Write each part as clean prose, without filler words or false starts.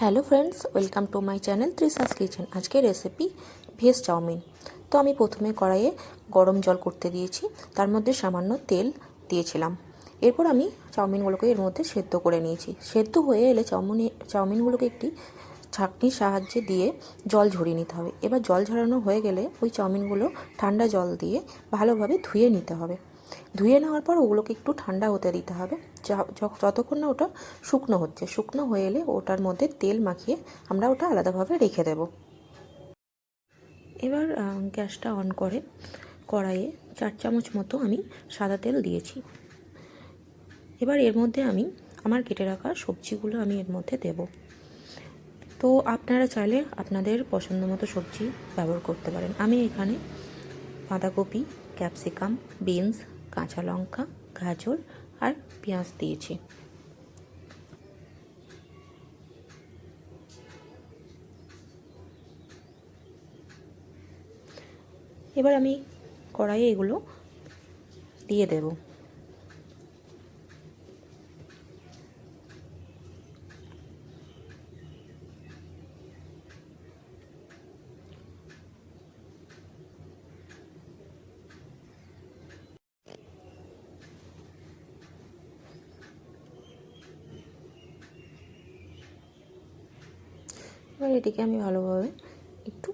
Hello friends, welcome to my channel Trisha's kitchen. আজকের recipe veg chow mein. তো আমি প্রথমে কড়াইয়ে গরম জল করতে দিয়েছি, তার মধ্যে সামান্য তেল দিয়েছিলাম। এরপর আমি চাউমিনগুলোকে এর মধ্যে সেদ্ধ করে নিয়েছি। সেদ্ধ হয়ে এলে চাউমিনগুলোকে একটি ছাঁকনির সাহায্যে দিয়ে জল ঝরিয়ে নিতে হবে। এবার জল ঝরানো হয়ে গেলে ওই চাউমিনগুলো ঠান্ডা জল দিয়ে ভালোভাবে ধুয়ে নিতে হবে। ধুয়ে নেওয়ার পর ওগুলোকে একটু ঠান্ডা হতে দিতে হবে, যতক্ষণ না ওটা শুকনো হচ্ছে। শুকনো হয়ে এলে ওটার মধ্যে তেল মাখিয়ে আমরা ওটা আলাদাভাবে রেখে দেব। এবার গ্যাসটা অন করে কড়াইয়ে 4 চামচ মতো আমি সাদা তেল দিয়েছি। এবার এর মধ্যে আমি আমার কেটে রাখা সবজিগুলো আমি এর মধ্যে দেব। তো আপনারা চাইলে আপনাদের পছন্দ মতো সবজি ব্যবহার করতে পারেন। আমি এখানে বাঁধাকপি, ক্যাপসিকাম, বিনস, কাঁচা লঙ্কা, গাজর আর পেঁয়াজ দিয়েছি। এবার আমি কড়াইয়ে এগুলো দিয়ে দেব। এবার এটিকে আমি ভালোভাবে একটু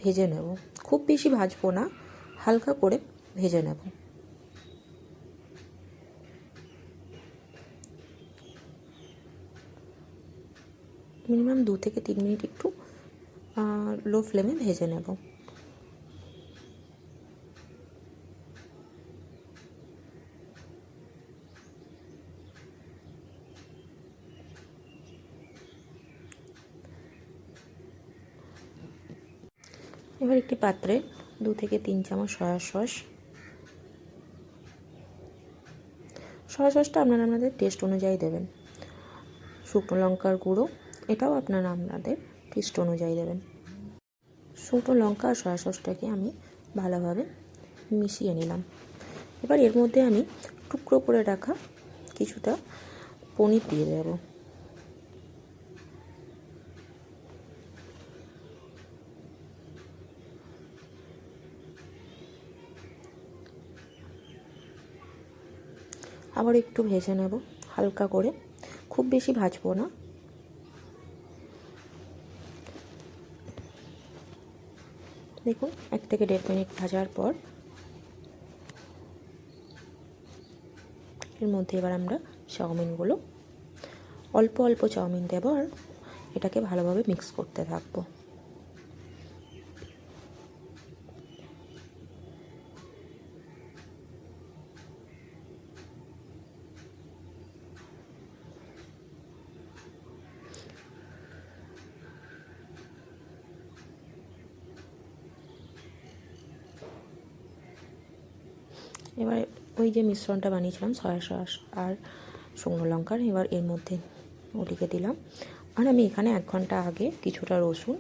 ভেজে নেব। খুব বেশি ভাজবো না, হালকা করে ভেজে নেব। মিনিমাম 2 থেকে 3 মিনিট একটু লো ফ্লেমে ভেজে নেব। এবার একটি পাত্রে 2 থেকে 3 চামচ সয়া সসটা আপনাদের টেস্ট অনুযায়ী দেবেন। শুকনো লঙ্কার গুঁড়ো, এটাও আপনাদের টেস্ট অনুযায়ী দেবেন। শুকনো লঙ্কা আর সয়া সসটাকে আমি ভালোভাবে মিশিয়ে নিলাম। এবার এর মধ্যে আমি টুকরো করে রাখা কিছুটা পনির দিয়ে দেব। আবার একটু ভেজে নেব হালকা করে, খুব বেশি ভাজবো না। দেখুন 1 থেকে 1.5 মিনিট ভাজার পর এর মধ্যে এবার আমরা চাউমিনগুলো অল্প অল্প চাউমিন দেব আর এটাকে ভালোভাবে মিক্স করতে থাকবো। এবার ওই যে মিশ্রণটা বানিয়েছিলাম সয়া সস আর শুকনো লঙ্কার, এবার এর মধ্যে ওটিকে দিলাম। আর আমি এখানে 1 ঘন্টা আগে কিছুটা রসুন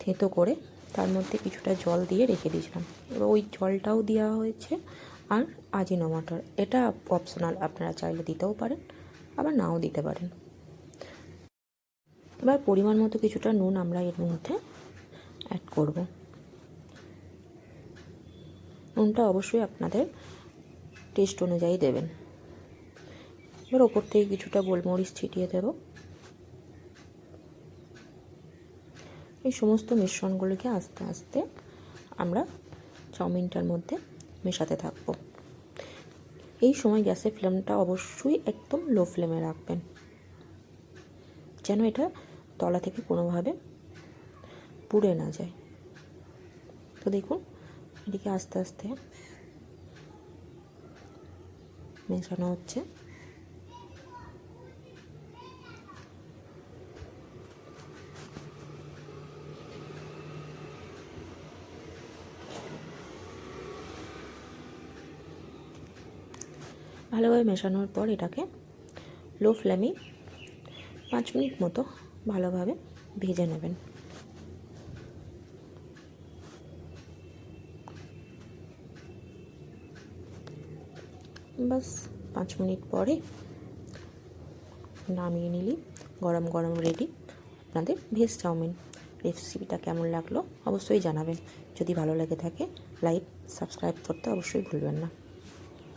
থেঁতো করে তার মধ্যে কিছুটা জল দিয়ে রেখে দিয়েছিলাম। এবার ওই জলটাও দেওয়া হয়েছে। আর আজিনোমোটো, এটা অপশনাল, আপনারা চাইলে দিতেও পারেন আবার নাও দিতে পারেন। এবার পরিমাণ মতো কিছুটা নুন আমরা এর মধ্যে অ্যাড করব। নুনটা অবশ্যই আপনাদের টেস্ট অনুযায়ী দেবেন। এবার ওপর থেকে কিছুটা গোলমরিচ ছিটিয়ে দেব। এই সমস্ত মিশ্রণগুলোকে আস্তে আস্তে আমরা চাউমিনটার মধ্যে মেশাতে থাকব। এই সময় গ্যাসের ফ্লেমটা অবশ্যই একদম লো ফ্লেমে রাখবেন, যেন এটা তলা থেকে কোনোভাবে পুড়ে না যায়। তো দেখুন এটিকে আস্তে আস্তে মেশানো হচ্ছে। ভালোভাবে মেশানোর পর এটাকে লো ফ্লেমে 5 মিনিট মতো ভালোভাবে ভেজে নেবেন। বাস 5 মিনিট পরে নামিয়ে নিলি গরম গরম রেডি আপনাদের ভেজ চাউমিন। রেসিপিটা কেমন লাগলো অবশ্যই জানাবেন। যদি ভালো লেগে থাকে লাইক সাবস্ক্রাইব করতে অবশ্যই ভুলবেন না।